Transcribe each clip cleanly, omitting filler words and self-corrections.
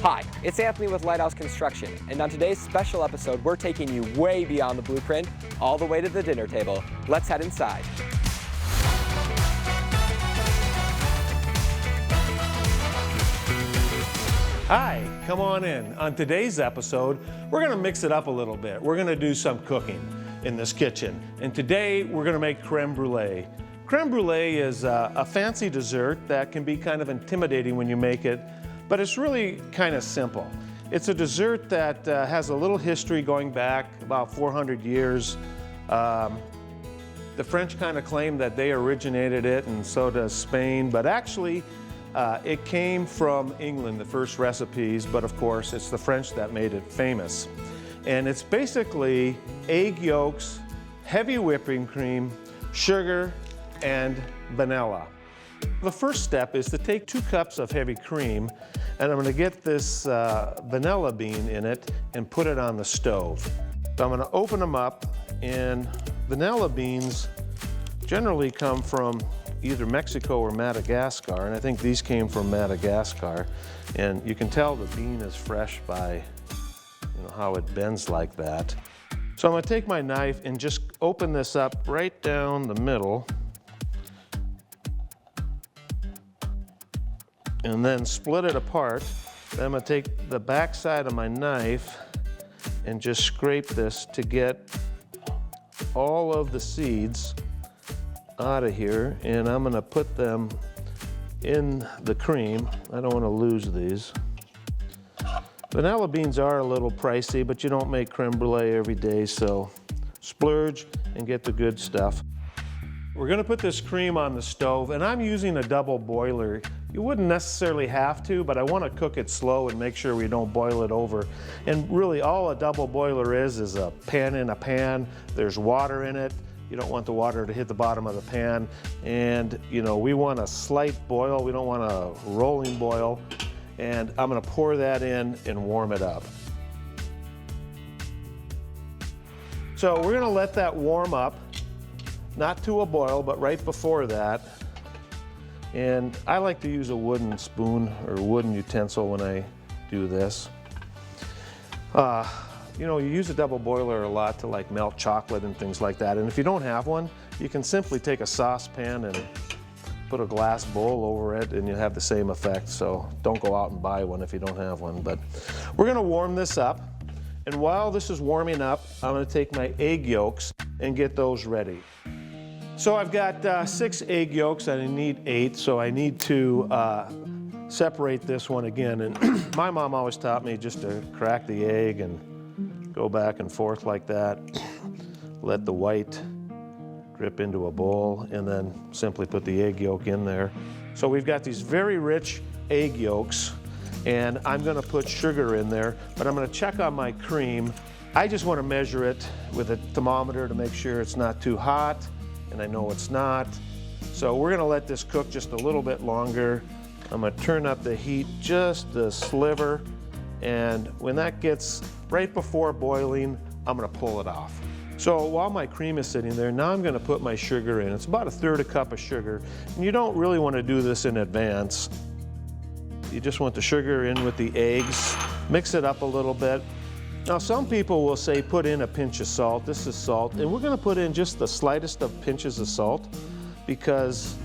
Hi, it's Anthony with Lighthouse Construction, and on today's special episode, we're taking you way beyond the blueprint, all the way to the dinner table. Let's head inside. Hi, come on in. On today's episode, we're gonna mix it up a little bit. We're gonna do some cooking in this kitchen. And today, we're gonna make creme brulee. Creme brulee is a fancy dessert that can be kind of intimidating when you make it, but it's really kind of simple. It's a dessert that has a little history going back about 400 years. The French kind of claim that they originated it, and so does Spain, but actually, it came from England, the first recipes, but of course, it's the French that made it famous. And it's basically egg yolks, heavy whipping cream, sugar, and vanilla. The first step is to take 2 cups of heavy cream, and I'm gonna get this vanilla bean in it and put it on the stove. So I'm gonna open them up, and vanilla beans generally come from either Mexico or Madagascar, and I think these came from Madagascar. And you can tell the bean is fresh by how it bends like that. So I'm gonna take my knife and just open this up right down the middle, and then split it apart. Then I'm gonna take the back side of my knife and just scrape this to get all of the seeds out of here, and I'm gonna put them in the cream. I don't wanna lose these. Vanilla beans are a little pricey, but you don't make creme brulee every day, so splurge and get the good stuff. We're gonna put this cream on the stove, and I'm using a double boiler. You wouldn't necessarily have to, but I wanna cook it slow and make sure we don't boil it over. And really all a double boiler is a pan in a pan. There's water in it. You don't want the water to hit the bottom of the pan. And we want a slight boil. We don't want a rolling boil. And I'm gonna pour that in and warm it up. So we're gonna let that warm up, not to a boil, but right before that. And I like to use a wooden spoon or wooden utensil when I do this. You use a double boiler a lot to melt chocolate and things like that. And if you don't have one, you can simply take a saucepan and put a glass bowl over it and you have the same effect. So don't go out and buy one if you don't have one. But we're gonna warm this up. And while this is warming up, I'm gonna take my egg yolks and get those ready. So I've got 6 egg yolks and I need 8, so I need to separate this one again. And my mom always taught me just to crack the egg and go back and forth like that. Let the white drip into a bowl and then simply put the egg yolk in there. So we've got these very rich egg yolks, and I'm gonna put sugar in there, but I'm gonna check on my cream. I just wanna measure it with a thermometer to make sure it's not too hot, and I know it's not. So we're gonna let this cook just a little bit longer. I'm gonna turn up the heat just a sliver, and when that gets right before boiling, I'm gonna pull it off. So while my cream is sitting there, now I'm gonna put my sugar in. It's about 1/3 cup of sugar, and you don't really wanna do this in advance. You just want the sugar in with the eggs, mix it up a little bit. Now some people will say put in a pinch of salt. This is salt, and we're gonna put in just the slightest of pinches of salt because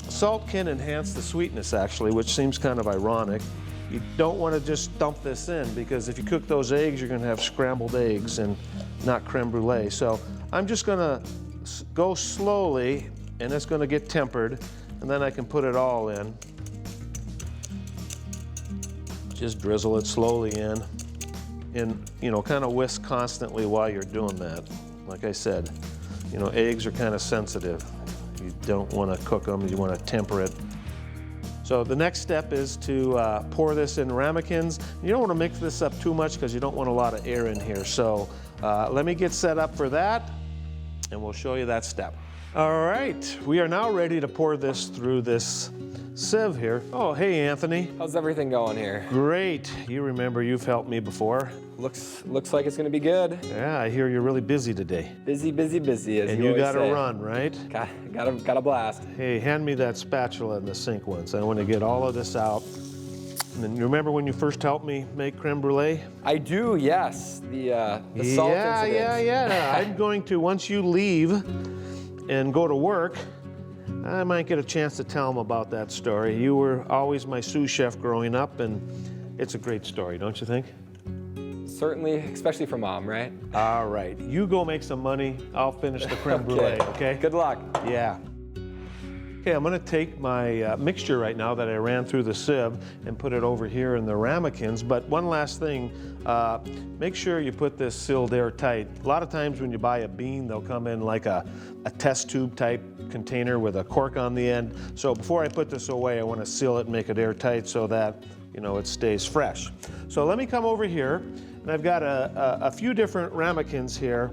salt can enhance the sweetness actually, which seems kind of ironic. You don't want to just dump this in because if you cook those eggs, you're going to have scrambled eggs and not creme brulee. So I'm just going to go slowly, and it's going to get tempered, and then I can put it all in. Just drizzle it slowly in, and kind of whisk constantly while you're doing that. Like I said, eggs are kind of sensitive. You don't want to cook them, you want to temper it. So the next step is to pour this in ramekins. You don't want to mix this up too much because you don't want a lot of air in here. So let me get set up for that, and we'll show you that step. All right, we are now ready to pour this through this sieve here. Oh, hey, Anthony. How's everything going here? Great. You remember you've helped me before. Looks like it's gonna be good. Yeah, I hear you're really busy today. Busy, busy, busy, as and you you gotta say. run, right? Gotta blast. Hey, hand me that spatula in the sink once. I want to get all of this out. And you remember when you first helped me make creme brulee? I do, yes. The salt incident. Yeah. I'm going to, once you leave and go to work, I might get a chance to tell them about that story. You were always my sous chef growing up, and it's a great story, don't you think? Certainly, especially for Mom, right? All right, you go make some money. I'll finish the creme brulee, okay? Good luck. Yeah. Okay, I'm gonna take my mixture right now that I ran through the sieve and put it over here in the ramekins. But one last thing, make sure you put this sealed airtight. A lot of times when you buy a bean, they'll come in like a test tube type container with a cork on the end. So before I put this away, I wanna seal it and make it airtight so that, you know, it stays fresh. So let me come over here, and I've got a few different ramekins here.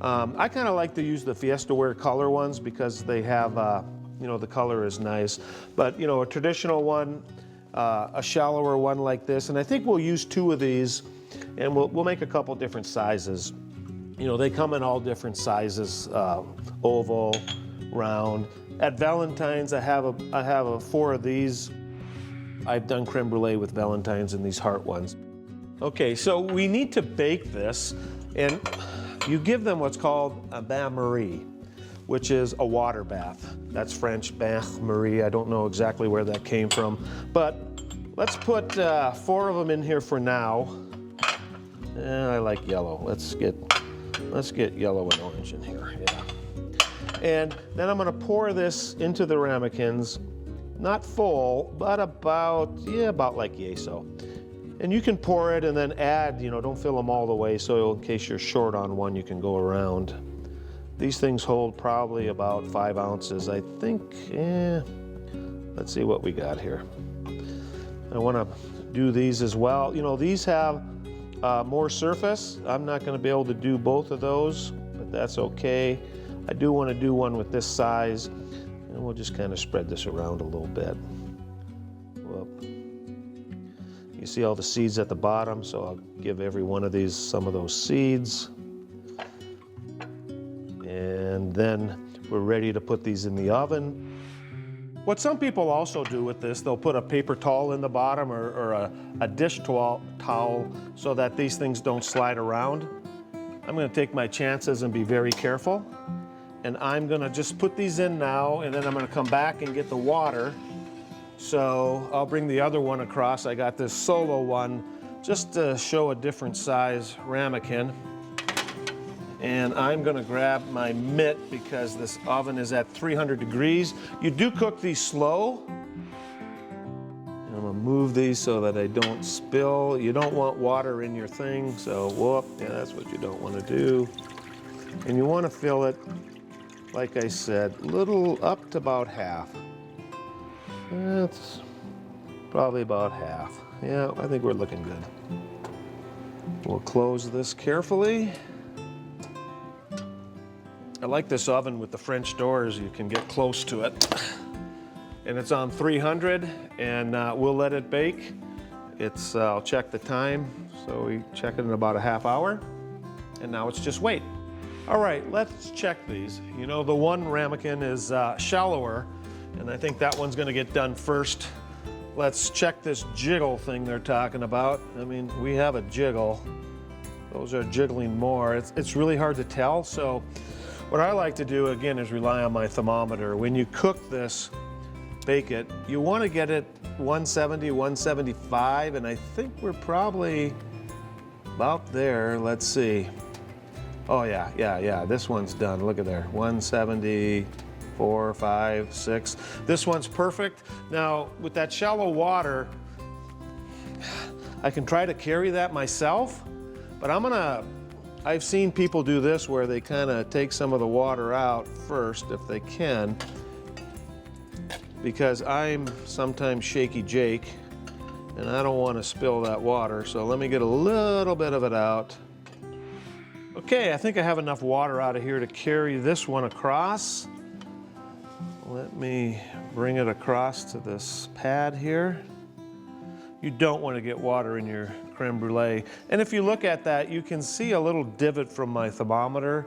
I kind of like to use the Fiesta Ware color ones because they have, you know, the color is nice. But, you know, a traditional one, a shallower one like this, and I think we'll use 2 of these, and we'll make a couple different sizes. You know, they come in all different sizes, oval, round. At Valentine's, I have 4 of these. I've done creme brulee with Valentine's and these heart ones. Okay, so we need to bake this, and you give them what's called a bain-marie, which is a water bath. That's French, bain-marie. I don't know exactly where that came from, but let's put 4 of them in here for now. I like yellow. Let's get yellow and orange in here, yeah. And then I'm gonna pour this into the ramekins, not full, but about like yay-so. And you can pour it and then add, you know, don't fill them all the way, so in case you're short on one, you can go around. These things hold probably about 5 ounces, I think. Let's see what we got here. I wanna do these as well. You know, these have more surface. I'm not gonna be able to do both of those, but that's okay. I do wanna do one with this size, and we'll just kind of spread this around a little bit. Whoop. You see all the seeds at the bottom, so I'll give every one of these some of those seeds. And then we're ready to put these in the oven. What some people also do with this, they'll put a paper towel in the bottom or a dish towel so that these things don't slide around. I'm gonna take my chances and be very careful. And I'm gonna just put these in now, and then I'm gonna come back and get the water. So I'll bring the other one across. I got this solo one just to show a different size ramekin. And I'm gonna grab my mitt because this oven is at 300 degrees. You do cook these slow. And I'm gonna move these so that I don't spill. You don't want water in your thing, so whoop, yeah, that's what you don't wanna do. And you wanna fill it, like I said, little up to about half. That's probably about half. Yeah, I think we're looking good. We'll close this carefully. I like this oven with the French doors. You can get close to it. And it's on 300, and we'll let it bake. I'll check the time. So we check it in about a half hour. And now it's just wait. All right, let's check these. You know, the one ramekin is shallower, and I think that one's gonna get done first. Let's check this jiggle thing they're talking about. I mean, we have a jiggle. Those are jiggling more. It's really hard to tell, so what I like to do, again, is rely on my thermometer. When you cook this, bake it, you want to get it 170, 175, and I think we're probably about there. Let's see. Oh, yeah, this one's done. Look at there, 174, 5, 6. This one's perfect. Now, with that shallow water, I can try to carry that myself, but I've seen people do this where they kind of take some of the water out first if they can, because I'm sometimes shaky Jake and I don't want to spill that water, so let me get a little bit of it out. Okay, I think I have enough water out of here to carry this one across. Let me bring it across to this pad here. You don't want to get water in your creme brulee. And if you look at that, you can see a little divot from my thermometer.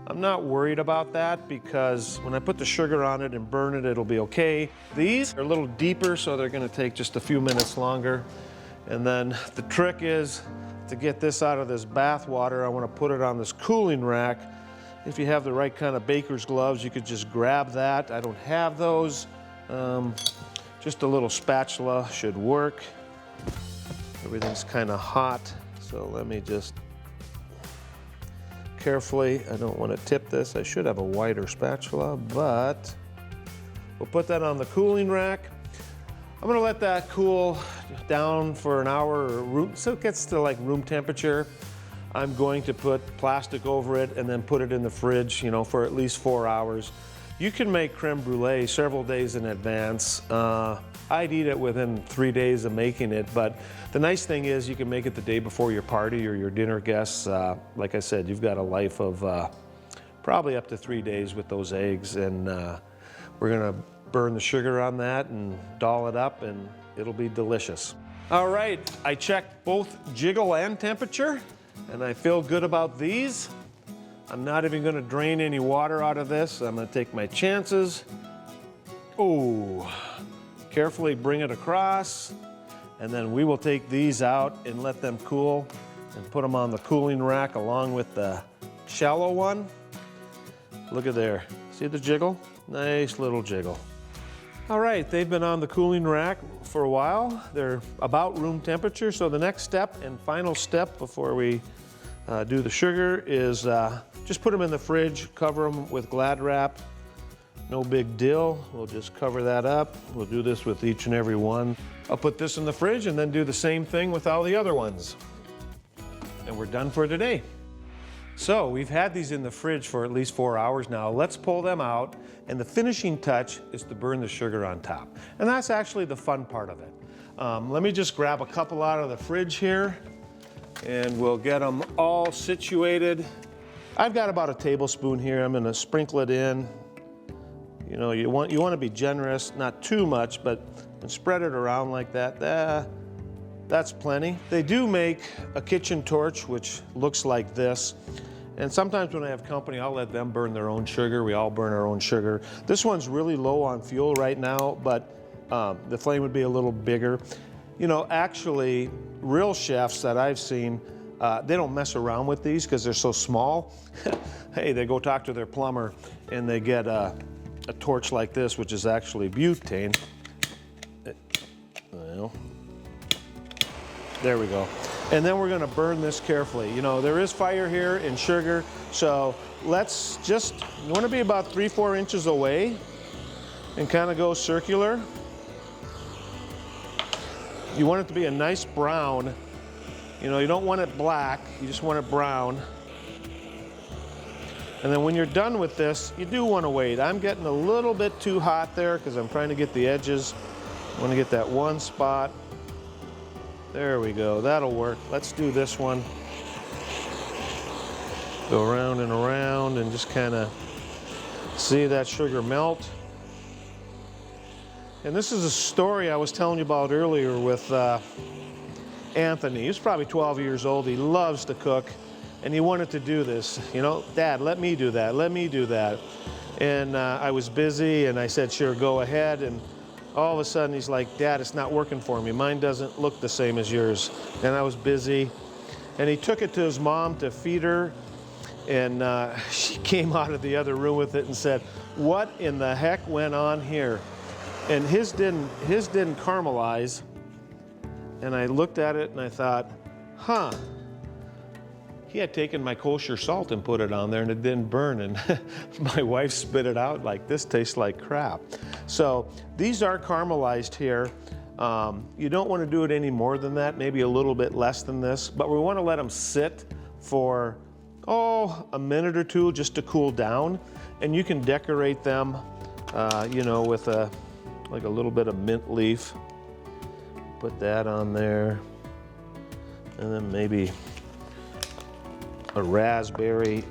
I'm not worried about that because when I put the sugar on it and burn it, it'll be okay. These are a little deeper, so they're gonna take just a few minutes longer. And then the trick is to get this out of this bath water, I wanna put it on this cooling rack. If you have the right kind of baker's gloves, you could just grab that. I don't have those. Just a little spatula should work. Everything's kind of hot, so let me just carefully, I don't want to tip this. I should have a wider spatula, but we'll put that on the cooling rack. I'm gonna let that cool down for an hour so it gets to like room temperature. I'm going to put plastic over it and then put it in the fridge, you know, for at least 4 hours. You can make creme brulee several days in advance. I'd eat it within 3 days of making it, but the nice thing is you can make it the day before your party or your dinner guests. Like I said, you've got a life of probably up to 3 days with those eggs, and we're gonna burn the sugar on that and doll it up, and it'll be delicious. All right, I checked both jiggle and temperature, and I feel good about these. I'm not even gonna drain any water out of this. I'm gonna take my chances. Oh, carefully bring it across, and then we will take these out and let them cool and put them on the cooling rack along with the shallow one. Look at there, see the jiggle? Nice little jiggle. All right, they've been on the cooling rack for a while. They're about room temperature, so the next step and final step before we do the sugar is just put them in the fridge, cover them with Glad wrap. No big deal, we'll just cover that up. We'll do this with each and every one. I'll put this in the fridge and then do the same thing with all the other ones. And we're done for today. So we've had these in the fridge for at least 4 hours now. Let's pull them out, and the finishing touch is to burn the sugar on top. And that's actually the fun part of it. Let me just grab a couple out of the fridge here, and we'll get them all situated. I've got about a tablespoon here. I'm gonna sprinkle it in. You know, you want to be generous, not too much, but spread it around like that. That's plenty. They do make a kitchen torch, which looks like this. And sometimes when I have company, I'll let them burn their own sugar. We all burn our own sugar. This one's really low on fuel right now, but the flame would be a little bigger. You know, actually, real chefs that I've seen, they don't mess around with these because they're so small. Hey, they go talk to their plumber and they get a torch like this, which is actually butane. Well, there we go. And then we're gonna burn this carefully. You know, there is fire here in sugar, so let's just, you wanna be about 3-4 inches away and kind of go circular. You want it to be a nice brown. You know, you don't want it black, you just want it brown. And then when you're done with this, you do want to wait. I'm getting a little bit too hot there because I'm trying to get the edges. I want to get that one spot. There we go, that'll work. Let's do this one. Go around and just kind of see that sugar melt. And this is a story I was telling you about earlier with Anthony. He's probably 12 years old. He loves to cook. And he wanted to do this, you know, Dad, let me do that, let me do that. And I was busy and I said, sure, go ahead. And all of a sudden he's like, Dad, it's not working for me. Mine doesn't look the same as yours. And I was busy. And he took it to his mom to feed her. And she came out of the other room with it and said, what in the heck went on here? And his didn't caramelize. And I looked at it and I thought, huh. He had taken my kosher salt and put it on there and it didn't burn, and my wife spit it out like, this tastes like crap. So these are caramelized here. You don't want to do it any more than that, maybe a little bit less than this, but we want to let them sit for, a minute or two just to cool down. And you can decorate them, you know, with like a little bit of mint leaf. Put that on there, and then maybe a raspberry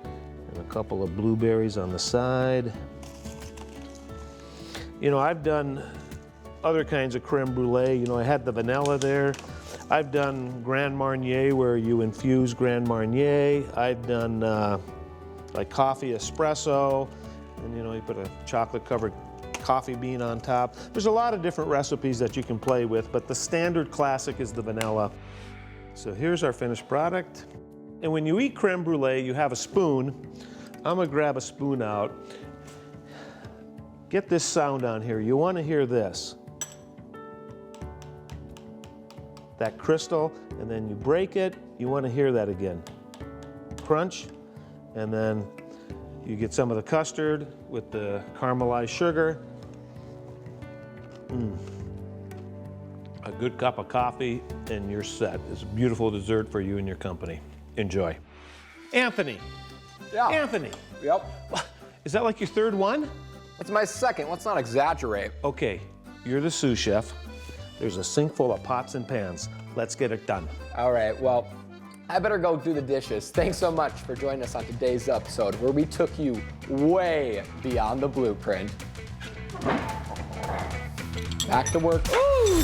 and a couple of blueberries on the side. You know, I've done other kinds of creme brulee. You know, I had the vanilla there. I've done Grand Marnier where you infuse Grand Marnier. I've done like coffee espresso, and you put a chocolate covered coffee bean on top. There's a lot of different recipes that you can play with, but the standard classic is the vanilla. So here's our finished product. And when you eat creme brulee, you have a spoon. I'm gonna grab a spoon out. Get this sound on here. You wanna hear this. That crystal, and then you break it, you wanna hear that again. Crunch, and then you get some of the custard with the caramelized sugar. A good cup of coffee, and you're set. It's a beautiful dessert for you and your company. Enjoy. Anthony. Yeah. Anthony. Yep. Is that like your third one? That's my second. Let's not exaggerate. Okay, you're the sous chef. There's a sink full of pots and pans. Let's get it done. All right, well, I better go do the dishes. Thanks so much for joining us on today's episode where we took you way beyond the blueprint. Back to work. Ooh.